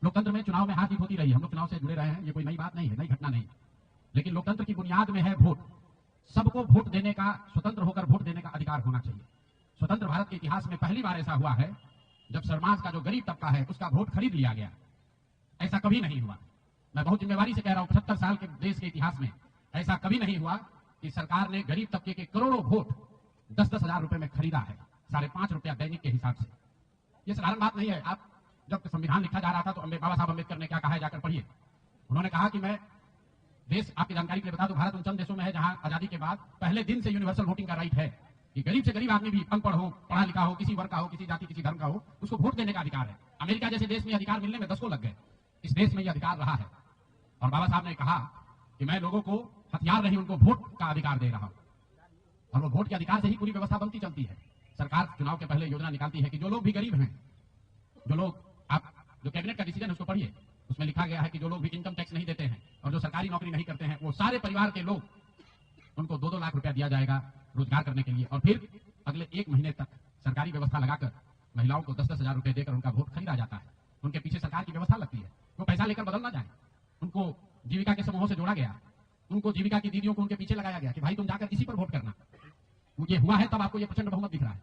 लोकतंत्र में चुनाव में हार जीत होती रही है, हम लोग चुनाव से जुड़े रहे हैं, ये कोई नई बात नहीं है, नई घटना नहीं है। लेकिन लोकतंत्र की बुनियाद में है वोट। सबको वोट देने का, स्वतंत्र होकर वोट देने का अधिकार होना चाहिए। स्वतंत्र भारत के इतिहास में पहली बार ऐसा हुआ है जब समाज का जो गरीब तबका है उसका वोट खरीद लिया गया। ऐसा कभी नहीं हुआ। मैं बहुत जिम्मेवारी से कह रहा हूं, 75 साल के देश के इतिहास में ऐसा कभी नहीं हुआ कि सरकार ने गरीब तबके के करोड़ों वोट 10-10 हजार रुपए में खरीदा है, 5.5 रुपया दैनिक के हिसाब से। ये साधारण बात नहीं है। आप जब संविधान लिखा जा रहा था तो बाबा साहब अम्बेडकर ने क्या कहा है, जाकर पढ़िए। उन्होंने कहा कि मैं देश, आपकी जानकारी के लिए बता दूं, भारत उन चंद देशों में है जहां आजादी के बाद पहले दिन से यूनिवर्सल वोटिंग का राइट है कि गरीब से गरीब आदमी भी, अनपढ़ हो, पढ़ा लिखा हो, किसी वर्ग का हो, किसी जाति किसी धर्म का हो, उसको वोट देने का अधिकार है। अमेरिका जैसे देश में अधिकार मिलने में 10 को लग गए, इस देश में यह अधिकार रहा है। और बाबा साहब ने कहा कि मैं लोगों को हथियार नहीं, उनको वोट का अधिकार दे रहा हूं। और वो वोट के अधिकार से ही पूरी व्यवस्था बनती चलती है। सरकार चुनाव के पहले योजना निकालती है कि जो लोग भी गरीब हैं, जो लोग, आप जो कैबिनेट का डिसीजन है उसको पढ़िए, उसमें लिखा गया है कि जो लोग भी इनकम टैक्स नहीं देते हैं और जो सरकारी नौकरी नहीं करते हैं, वो सारे परिवार के लोग, उनको 2-2 लाख रुपया दिया जाएगा रोजगार करने के लिए। और फिर अगले 1 महीने तक सरकारी व्यवस्था लगाकर महिलाओं को 10-10 हजार रुपए देकर उनका वोट खरीदा जाता है। उनके पीछे सरकार की व्यवस्था लगती है, वो पैसा लेकर बदल ना जाए। उनको जीविका के समूहों से जोड़ा गया, उनको जीविका की दीदियों को उनके पीछे लगाया गया कि भाई तुम जाकर इसी पर वोट करना। ये हुआ है तब आपको ये प्रचंड बहुमत दिख रहा है।